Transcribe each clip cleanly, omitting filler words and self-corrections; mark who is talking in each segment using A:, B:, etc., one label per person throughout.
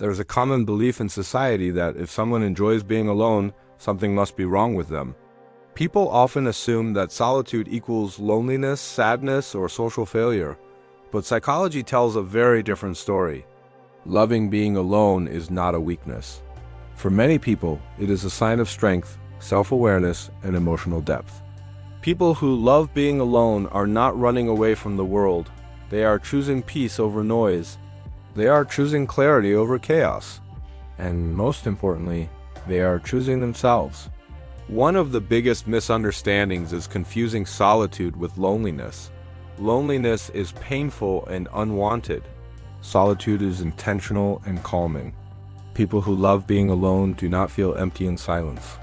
A: There's a common belief in society that if someone enjoys being alone, something must be wrong with them. People often assume that solitude equals loneliness, sadness, or social failure, but psychology tells a very different story. Loving being alone is not a weakness. For many people, it is a sign of strength, self-awareness, and emotional depth. People who love being alone are not running away from the world. They are choosing peace over noise. They are choosing clarity over chaos. And most importantly, they are choosing themselves. One of the biggest misunderstandings is confusing solitude with loneliness. Loneliness is painful and unwanted. Solitude is intentional and calming. People who love being alone do not feel empty in silence.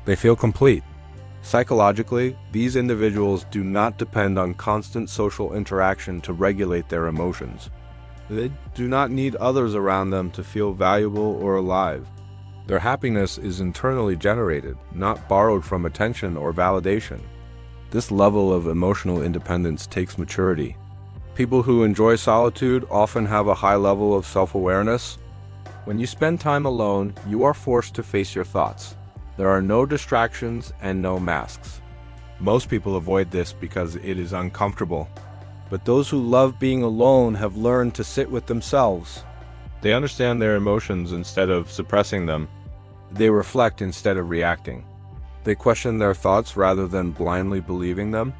A: They feel complete. Psychologically, these individuals do not depend on constant social interaction to regulate their emotions. They do not need others around them to feel valuable or alive. Their happiness is internally generated, not borrowed from attention or validation. This level of emotional independence takes maturity. People who enjoy solitude often have a high level of self-awareness. When you spend time alone, you are forced to face your thoughts. There are no distractions and no masks. Most people avoid this because it is uncomfortable. But those who love being alone have learned to sit with themselves. They understand their emotions instead of suppressing them. They reflect instead of reacting. They question their thoughts rather than blindly believing them.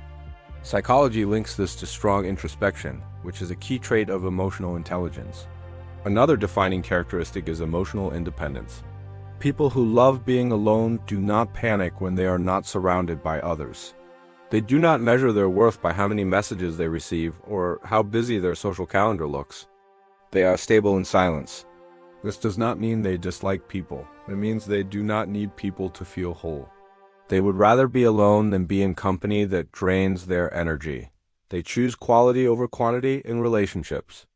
A: Psychology links this to strong introspection, which is a key trait of emotional intelligence. Another defining characteristic is emotional independence. People who love being alone do not panic when they are not surrounded by others. They do not measure their worth by how many messages they receive or how busy their social calendar looks. They are stable in silence. This does not mean they dislike people. It means they do not need people to feel whole. They would rather be alone than be in company that drains their energy. They choose quality over quantity in relationships.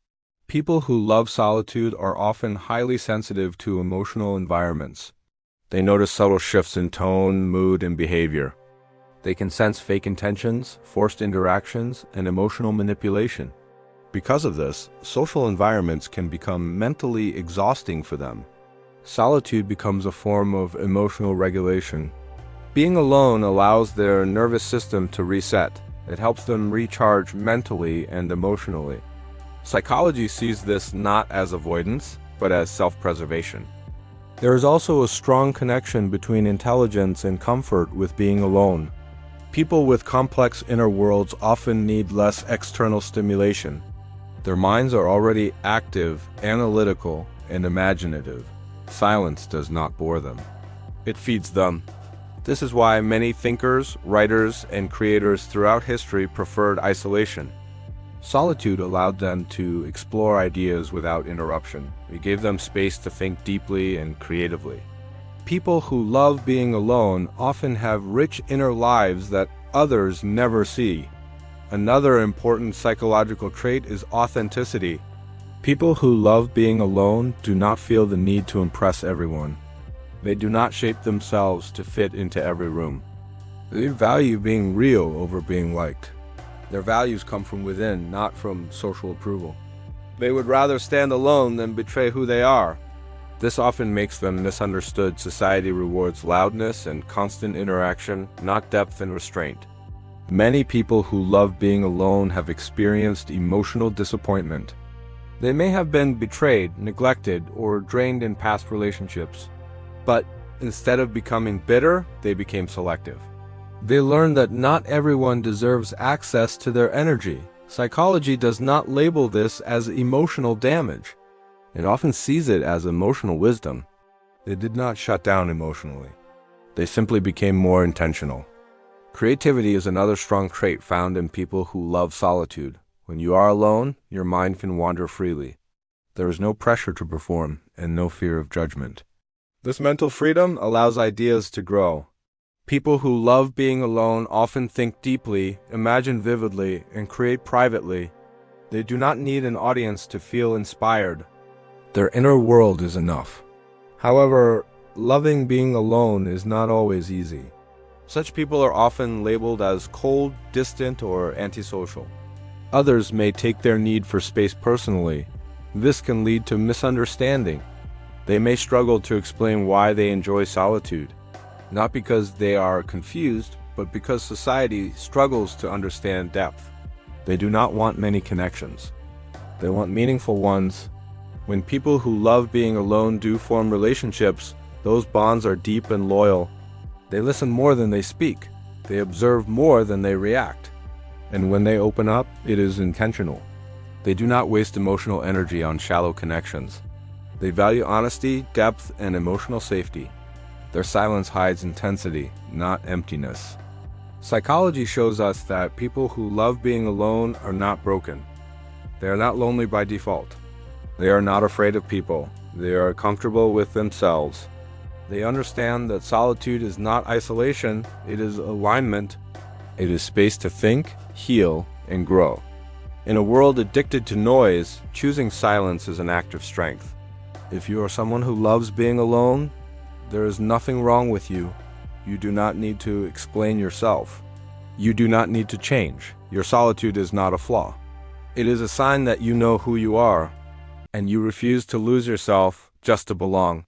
A: People who love solitude are often highly sensitive to emotional environments. They notice subtle shifts in tone, mood, and behavior. They can sense fake intentions, forced interactions, and emotional manipulation. Because of this, social environments can become mentally exhausting for them. Solitude becomes a form of emotional regulation. Being alone allows their nervous system to reset. It helps them recharge mentally and emotionally. Psychology sees this not as avoidance, but as self-preservation. There is also a strong connection between intelligence and comfort with being alone. People with complex inner worlds often need less external stimulation. Their minds are already active, analytical, and imaginative. Silence does not bore them. It feeds them. This is why many thinkers, writers, and creators throughout history preferred isolation. Solitude allowed them to explore ideas without interruption. It gave them space to think deeply and creatively. People who love being alone often have rich inner lives that others never see. Another important psychological trait is authenticity. People who love being alone do not feel the need to impress everyone. They do not shape themselves to fit into every room. They value being real over being liked. Their values come from within, not from social approval. They would rather stand alone than betray who they are. This often makes them misunderstood. Society rewards loudness and constant interaction, not depth and restraint. Many people who love being alone have experienced emotional disappointment. They may have been betrayed, neglected, or drained in past relationships. But instead of becoming bitter, they became selective. They learned that not everyone deserves access to their energy. Psychology does not label this as emotional damage. It often sees it as emotional wisdom. They did not shut down emotionally. They simply became more intentional. Creativity is another strong trait found in people who love solitude. When you are alone, your mind can wander freely. There is no pressure to perform and no fear of judgment. This mental freedom allows ideas to grow. People who love being alone often think deeply, imagine vividly, and create privately. They do not need an audience to feel inspired. Their inner world is enough. However, loving being alone is not always easy. Such people are often labeled as cold, distant, or antisocial. Others may take their need for space personally. This can lead to misunderstanding. They may struggle to explain why they enjoy solitude, not because they are confused, but because society struggles to understand depth. They do not want many connections. They want meaningful ones. When people who love being alone do form relationships, those bonds are deep and loyal. They listen more than they speak. They observe more than they react. And when they open up, it is intentional. They do not waste emotional energy on shallow connections. They value honesty, depth, and emotional safety. Their silence hides intensity, not emptiness. Psychology shows us that people who love being alone are not broken. They are not lonely by default. They are not afraid of people. They are comfortable with themselves. They understand that solitude is not isolation, it is alignment. It is space to think, heal, and grow. In a world addicted to noise, choosing silence is an act of strength. If you are someone who loves being alone, there is nothing wrong with you. You do not need to explain yourself. You do not need to change. Your solitude is not a flaw. It is a sign that you know who you are, and you refuse to lose yourself just to belong.